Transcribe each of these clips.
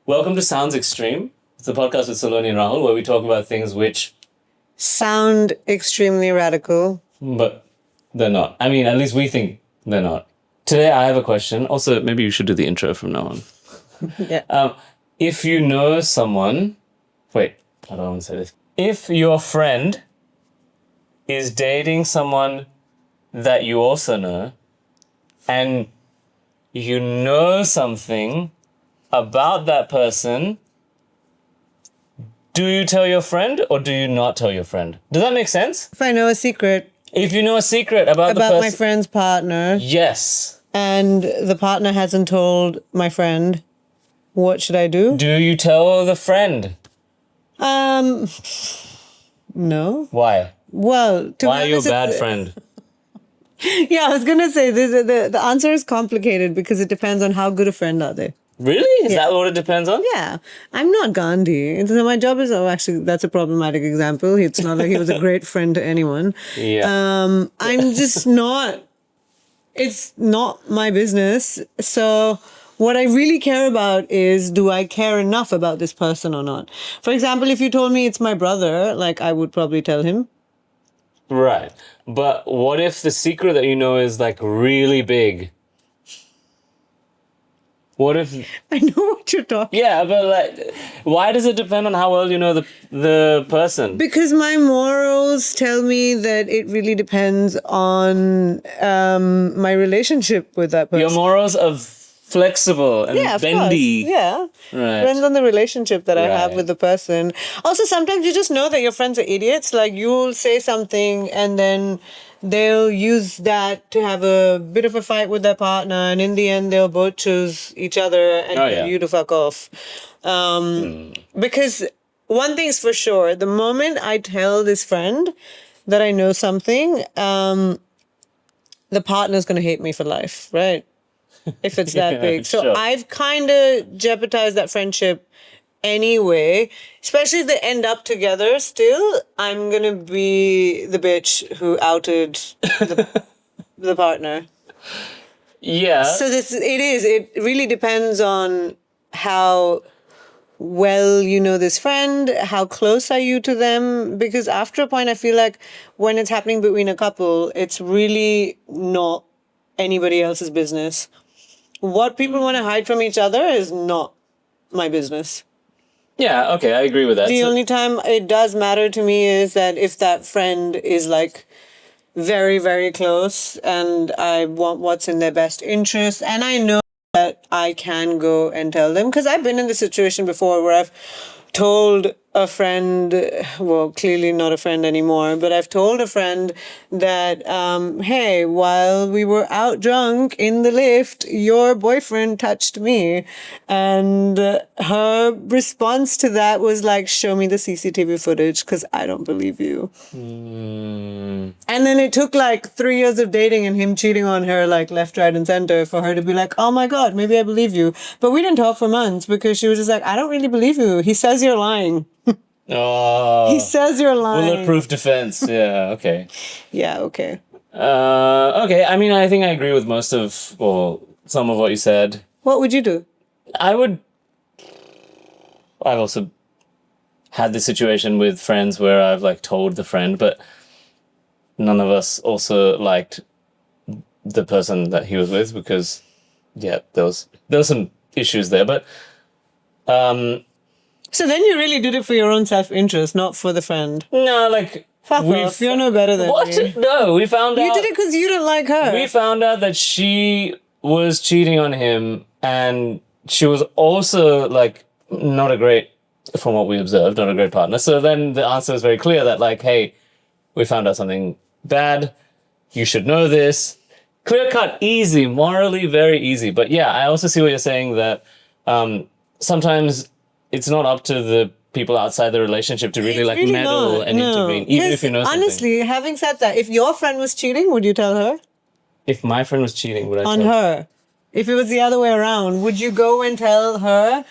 Welcome to Sounds Extreme. It's a podcast with Saloni and Rahul where we talk about things which... sound extremely radical. but they're not. I mean, at least we think they're not. Today I have a question. Also, maybe you should do the intro from now on. Yeah. If you know someone... Wait, I don't want to say this. If your friend is dating someone that you also know, and you know something about that person, do you tell your friend or do you not tell your friend? Does that make sense? If I know a secret If you know a secret about the person... my friend's partner Yes. and the partner hasn't told my friend, what should I do? Do you tell the friend? No. Why? Well, Why are you a bad friend? Yeah, I was gonna say the answer is complicated because it depends on how good a friend are they. Really? Is that what it depends on? Yeah, I'm not Gandhi. So my job is actually that's a problematic example. It's not like he was a great friend to anyone. Yeah. I'm just not. It's not my business. So what I really care about is, do I care enough about this person or not? For example, if you told me it's my brother, like I would probably tell him. Right. But what if the secret that you know is like really big? What if... I know what you're talking. Yeah, but like, why does it depend on how well you know the person? Because my morals tell me that it really depends on my relationship with that person. Your morals are flexible and Yeah, of bendy. course. Yeah. Right. Depends on the relationship that I have Right. with the person. Also, sometimes you just know that your friends are idiots. Like, you'll say something and then they'll use that to have a bit of a fight with their partner. And in the end, they'll both choose each other and tell you to fuck off. Because one thing's for sure, the moment I tell this friend that I know something, the partner's going to hate me for life, right? If it's that big. So sure. I've kind of jeopardized that friendship anyway, especially if they end up together still. I'm going to be the bitch who outed the partner. Yeah. So it really depends on how well you know this friend, how close are you to them, because after a point I feel like when it's happening between a couple, it's really not anybody else's business. What people want to hide from each other is not my business. Yeah, okay, I agree with that. The only time it does matter to me is that if that friend is like very, very close and I want what's in their best interest, and I know that I can go and tell them, because I've been in this situation before where I've told a friend, well, clearly not a friend anymore, but I've told a friend that, hey, while we were out drunk in the lift, your boyfriend touched me. And her response to that was like, show me the CCTV footage because I don't believe you. And then it took like 3 years of dating and him cheating on her like left, right, and center for her to be like, oh my God, maybe I believe you. But we didn't talk for months because she was just like, I don't really believe you. He says you're lying. Oh. He says you're lying. Bulletproof defense. Yeah, okay. Yeah, okay. Okay, I mean, I think I agree with most of, or some of what you said. What would you do? I've also had this situation with friends where I've like told the friend, but none of us also liked the person that he was with because, yeah, there was some issues there, but, So then you really did it for your own self-interest, not for the friend. no, like... Fuck off, you're no better than What? me. No, we found out... You did it because you didn't like her. We found out that she was cheating on him, and she was also, like, not a great, from what we observed, not a great partner. So then the answer is very clear that, like, hey, we found out something bad. You should know this. Clear cut, easy, morally very easy. But yeah, I also see what you're saying that sometimes it's not up to the people outside the relationship to really, like, meddle and intervene, even if you know something. Honestly, having said that, if your friend was cheating, would you tell her? If my friend was cheating, would I On tell her. If it was the other way around, would you go and tell her,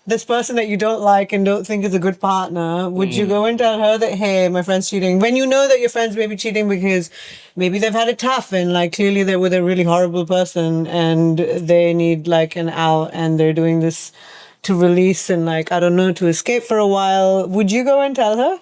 this person that you don't like and don't think is a good partner, would you go and tell her that, hey, my friend's cheating? When you know that your friends may be cheating because maybe they've had it tough and like clearly they're with a really horrible person and they need like an out and they're doing this to release and like, I don't know, to escape for a while, would you go and tell her?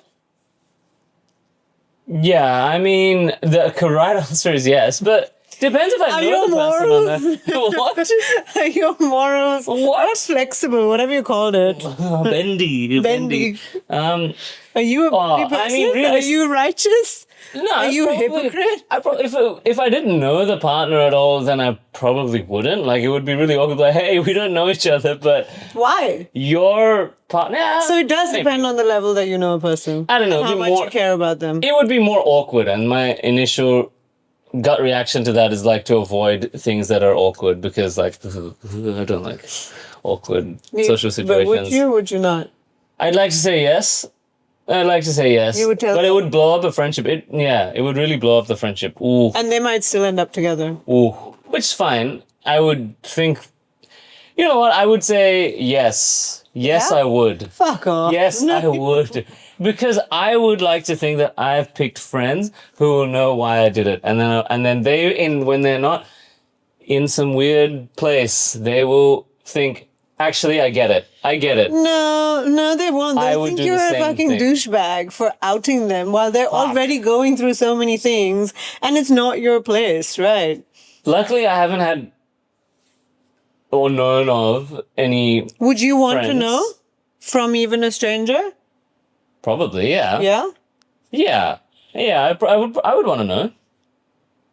Yeah, I mean, the correct answer is yes, but depends if I Are know your the person or not. What? Are your morals What? not flexible, whatever you called it? Bendy. Bendy. Um, Are you a bendy person? I mean, really, Are you righteous? no, Are you a probably, hypocrite? if I didn't know the partner at all, then I probably wouldn't. Like, it would be really awkward. Like, hey, we don't know each other, but Why? your partner. So it does maybe. depend on the level that you know a person. I don't know, And how it'd be much more- you care about them. It would be more awkward, and my initial gut reaction to that is like to avoid things that are awkward because, like, I don't like awkward social situations. But would you or would you not? I'd like to say yes. I'd like to say yes. You would tell but it them. would blow up a friendship. It would really blow up the friendship. Ooh. And they might still end up together. Ooh. Which is fine. I would think, you know what? I would say yes. Yes, Yeah? I would. Fuck off. Yes, No. I would. Because I would like to think that I've picked friends who will know why I did it. And then when they're not in some weird place, they will think, actually, I get it. I get it. No, they won't. I They would think do you're the a same fucking thing. douchebag for outing them while they're already going through so many things and it's not your place, right? Luckily, I haven't had or known of any. Would you want to Friends. know from even a stranger? Probably, yeah. Yeah? Yeah. Yeah, I would want to know.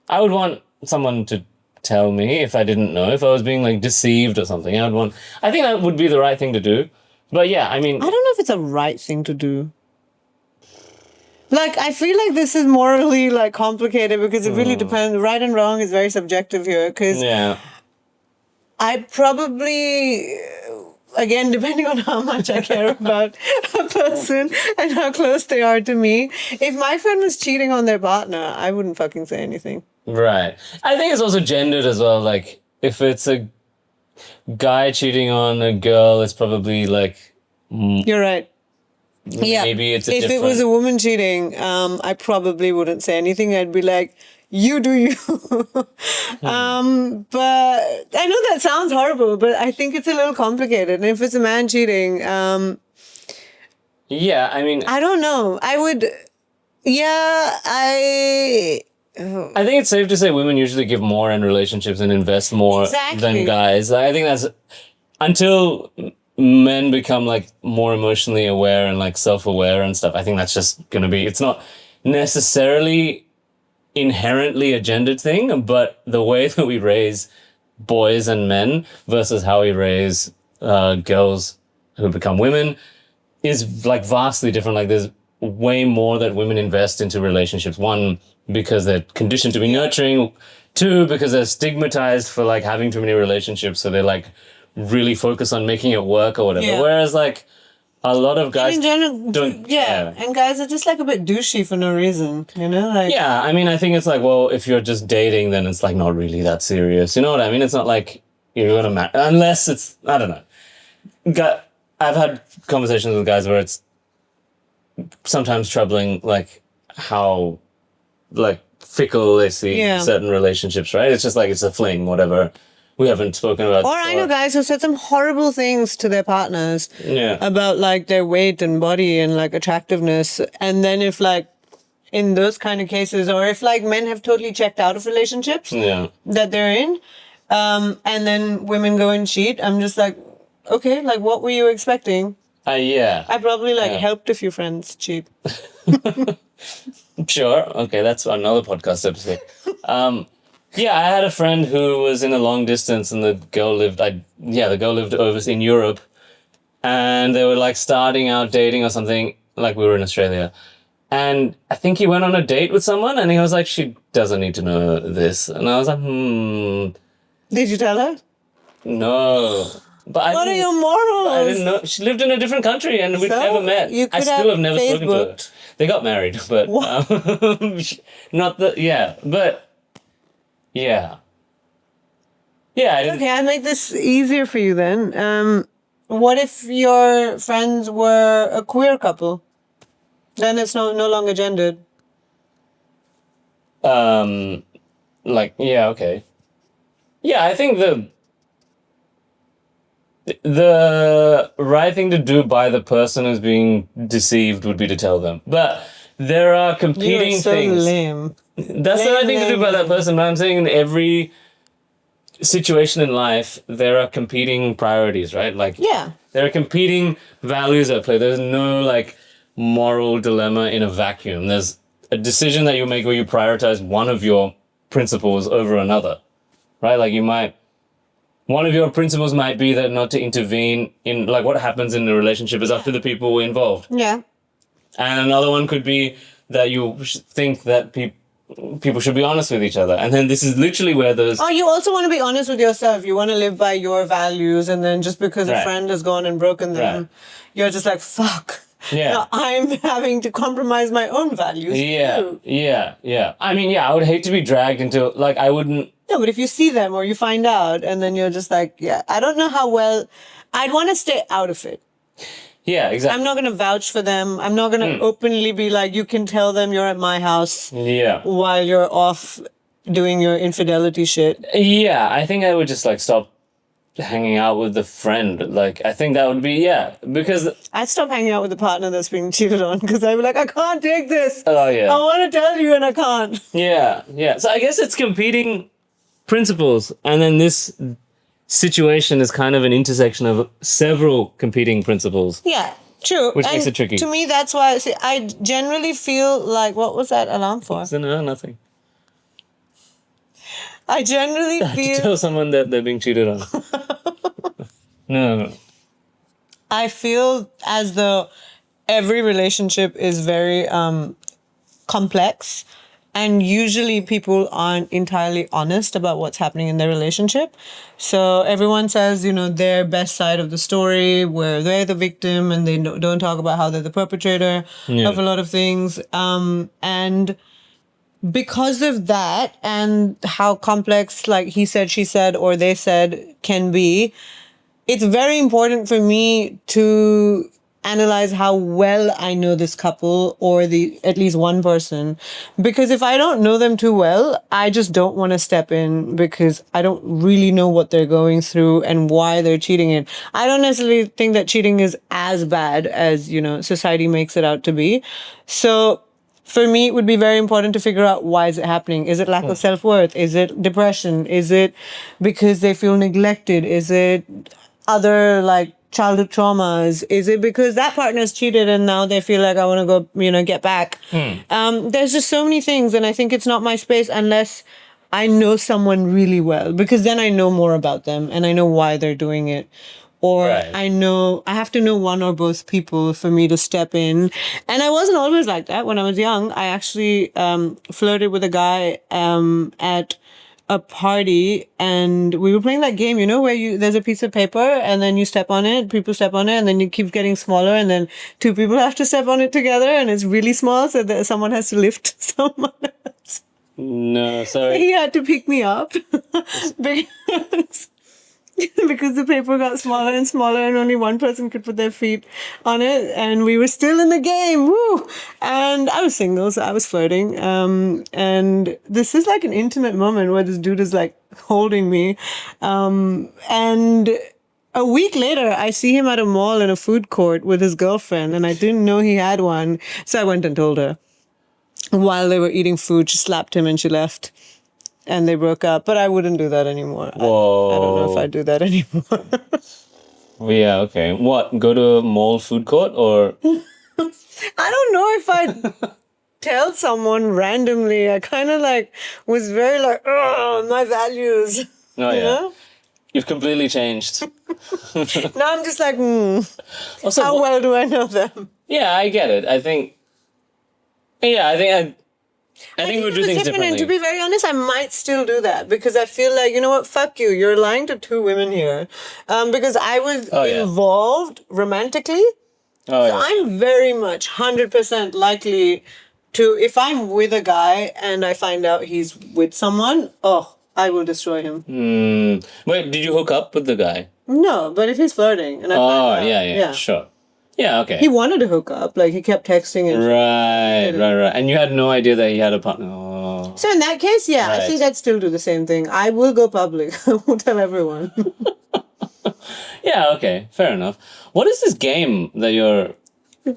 I would want someone to tell me if I didn't know, if I was being like deceived or something. I think that would be the right thing to do. But yeah, I mean, I don't know if it's a right thing to do. Like, I feel like this is morally like complicated because it really depends. Right and wrong is very subjective here. Because yeah. I probably, again, depending on how much I care about a person and how close they are to me, if my friend was cheating on their partner, I wouldn't fucking say anything. Right. I think it's also gendered as well. Like, if it's a guy cheating on a girl, it's probably like You're right. Yeah. maybe it's a if different. it was a woman cheating, I probably wouldn't say anything. I'd be like, you do you. But I know that sounds horrible, but I think it's a little complicated. And if it's a man cheating, Yeah, I mean, I don't know. I would, yeah, I think it's safe to say women usually give more in relationships and invest more Exactly. than guys. I think that's until men become like more emotionally aware and like self-aware and stuff. I think that's just gonna be. It's not necessarily inherently a gendered thing, but the way that we raise boys and men versus how we raise girls who become women is like vastly different. Like there's way more that women invest into relationships. One, because they're conditioned to be nurturing. Two, because they're stigmatized for like having too many relationships. So they like really focus on making it work or whatever. Yeah. Whereas like a lot of guys in general, don't yeah. care. And guys are just like a bit douchey for no reason, you know? Like, Yeah, I mean, I think it's like, well, if you're just dating, then it's like not really that serious. You know what I mean? It's not like you're gonna marry, unless it's, I don't know. I've had conversations with guys where it's sometimes troubling, like how like fickle they see Yeah. certain relationships, right? It's just like it's a fling, whatever. We haven't spoken about. Or I know guys who said some horrible things to their partners Yeah. about like their weight and body and like attractiveness. And then if like in those kind of cases, or if like men have totally checked out of relationships Yeah. that they're in, and then women go and cheat, I'm just like, okay, like what were you expecting? Yeah. I probably like Yeah. helped a few friends cheat. Sure. Okay, that's another podcast episode. Yeah, I had a friend who was in a long distance, and the girl lived. The girl lived over in Europe, and they were like starting out dating or something. Like we were in Australia, and I think he went on a date with someone, and he was like, "She doesn't need to know this," and I was like, Did you tell her? no." But What are your morals? I didn't know. She lived in a different country, and we'd So, never met. you I could still have never spoken to her. Facebooked. They got married, but not the but yeah. Yeah, I didn't. Okay, I'll make this easier for you then. What if your friends were a queer couple? Then it's no longer gendered. Like, yeah, okay. Yeah, I think the right thing to do by the person who's being deceived would be to tell them. But there are You're competing so things. lame. That's the right thing to do by that person. But I'm saying in every situation in life, there are competing priorities, right? Like, Yeah. there are competing values at play. There's no like moral dilemma in a vacuum. There's a decision that you make where you prioritize one of your principles over another, right? Like one of your principles might be that not to intervene in like what happens in the relationship is up to the people involved. Yeah. And another one could be that you think that people should be honest with each other. And then this is literally where those... Oh, you also want to be honest with yourself. You want to live by your values, and then just because a Right. friend has gone and broken them, Right. you're just like, fuck. Yeah. Now I'm having to compromise my own values. too. Yeah. I mean, yeah, I would hate to be dragged into, like, I wouldn't... No, but if you see them or you find out, and then you're just like, yeah, I don't know how well. I'd want to stay out of it. Yeah, exactly. I'm not going to vouch for them. I'm not going to openly be like, you can tell them you're at my house Yeah. while you're off doing your infidelity shit. Yeah, I think I would just, like, stop hanging out with the friend. Like, I think that would be, yeah, because... I'd stop hanging out with the partner that's being cheated on because I'd be like, I can't take this. Oh, yeah. I want to tell you and I can't. Yeah. So I guess it's competing principles. And then this situation is kind of an intersection of several competing principles. Yeah, true. Which makes it tricky. To me, that's why I generally feel like, what was that alarm for? So no, nothing. I generally To feel... tell someone that they're being cheated on. No. I feel as though every relationship is very complex, and usually people aren't entirely honest about what's happening in their relationship. So everyone says, their best side of the story where they're the victim and they don't talk about how they're the perpetrator of a lot of things. And because of that and how complex, like he said, she said, or they said can be, it's very important for me to analyze how well I know this couple or at least one person. Because if I don't know them too well, I just don't want to step in because I don't really know what they're going through and why they're cheating in. I don't necessarily think that cheating is as bad as, society makes it out to be. So for me, it would be very important to figure out why is it happening. Is it lack of self-worth? Is it depression? Is it because they feel neglected? Is it other like childhood traumas? Is it because that partner's cheated and now they feel like I want to go, get back? There's just so many things, and I think it's not my space unless I know someone really well, because then I know more about them and I know why they're doing it. Or Right. I have to know one or both people for me to step in. And I wasn't always like that. When I was young, I actually flirted with a guy at a party, and we were playing that game, where there's a piece of paper and then you step on it, people step on it, and then it keeps getting smaller, and then two people have to step on it together, and it's really small, so that someone has to lift someone else. No, sorry. He had to pick me up because the paper got smaller and smaller and only one person could put their feet on it, and we were still in the game. Woo! And I was single, so I was flirting. And this is like an intimate moment where this dude is like holding me. And a week later, I see him at a mall in a food court with his girlfriend, and I didn't know he had one. So I went and told her. While they were eating food, she slapped him and she left. And they broke up, but I wouldn't do that anymore. Whoa. I don't know if I'd do that anymore. Yeah, okay. What? Go to a mall food court or? I don't know if I'd tell someone randomly. I kind of was very oh, my values. Oh, You yeah. know? You've completely changed. Now I'm just like, Also, how well do I know them? yeah, I get it. I think we would do It was things different, differently. and to be very honest, I might still do that because I feel like, you know what, fuck you. You're lying to two women here. Because I was yeah. involved romantically. Oh, So yeah. I'm very much 100% likely to, if I'm with a guy and I find out he's with someone, I will destroy him. Wait, did you hook up with the guy? No, but if he's flirting and I find out, yeah, sure. Yeah, okay. He wanted to hook up, he kept texting and Right. And you had no idea that he had a partner. Oh. So in that case, yeah, I Right. think I'd still do the same thing. I will go public. I won't tell everyone. Yeah, okay, fair enough. What is this game that you're...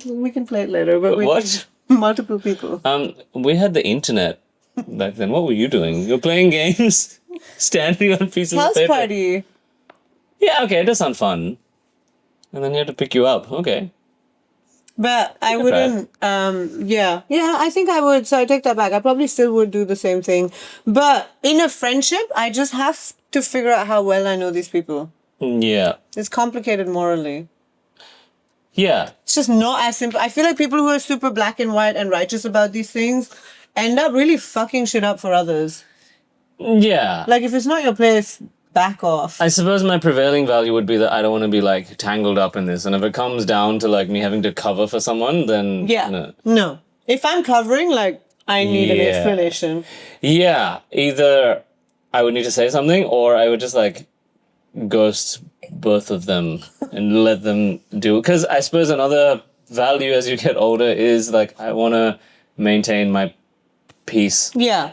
We can play it later, but we What? multiple people. We had the internet back then. What were you doing? You're playing games? Standing on pieces of House paper? party. Yeah, okay, it does sound fun. And then you had to pick you up. Okay. But I try it. wouldn't, yeah, I think I would. So I take that back. I probably still would do the same thing. But in a friendship, I just have to figure out how well I know these people. Yeah. It's complicated morally. Yeah. It's just not as simple. I feel like people who are super black and white and righteous about these things end up really fucking shit up for others. Yeah. Like, if it's not your place, back off. I suppose my prevailing value would be that I don't want to be like tangled up in this. And if it comes down to like me having to cover for someone, then Yeah. No. If I'm covering, like, I need an Yeah. explanation. Yeah. Either I would need to say something or I would just like ghost both of them and let them do it. Because I suppose another value as you get older is like I want to maintain my peace Yeah.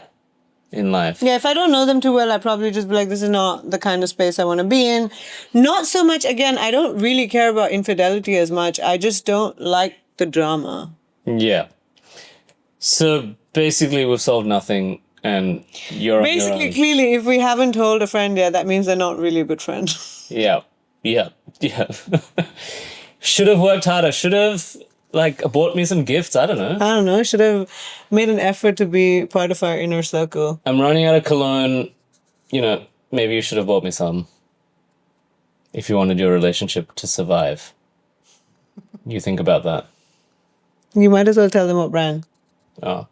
in life. Yeah, if I don't know them too well, I'd probably just be like, this is not the kind of space I want to be in. Not so much, again, I don't really care about infidelity as much. I just don't like the drama. Yeah. So basically we've solved nothing and you're on your Basically, own. clearly, if we haven't told a friend yet, that means they're not really a good friend. Yeah. Yeah. Yeah. Should have worked harder. Should have like bought me some gifts. I don't know. I don't know. I should have made an effort to be part of our inner circle. I'm running out of cologne. You know, maybe you should have bought me some. If you wanted your relationship to survive. You think about that. You might as well tell them what brand. Oh.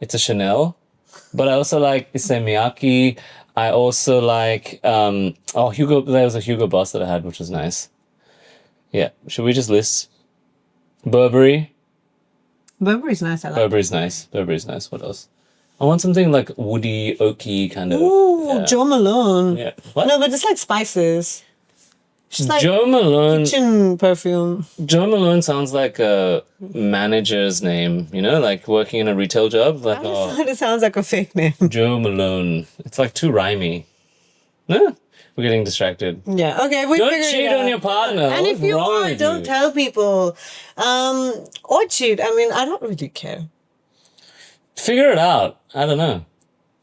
It's a Chanel. But I also like Issey Miyake. I also like Hugo. There was a Hugo Boss that I had, which was nice. Yeah. Should we just list? Burberry. Burberry's nice. I like. Burberry's nice. Burberry's nice. What else? I want something like woody, oaky kind of. Ooh, yeah. Joe Malone. Yeah. What? No, but it's like spices. Just like Joe Malone. kitchen perfume. Joe Malone sounds like a manager's name. You know, like working in a retail job. Like It sounds like a fake name. Joe Malone. It's like too rhymey. No, we're getting distracted. Yeah. Okay. We Don't figured cheat it out. on your partner. And What's if you wrong are, with don't you? tell people. Or cheat. I mean, I don't really care. Figure it out. I don't know.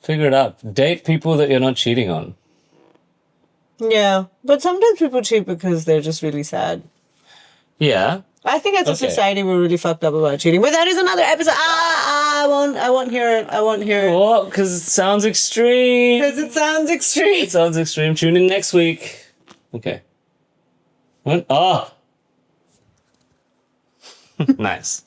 Figure it out. Date people that you're not cheating on. Yeah, but sometimes people cheat because they're just really sad. Yeah. I think as a Okay. society we're really fucked up about cheating. But that is another episode. I won't hear it. I won't hear it. What? Because it sounds extreme. Because it sounds extreme. It sounds extreme. Tune in next week. Okay. What? Oh. Nice.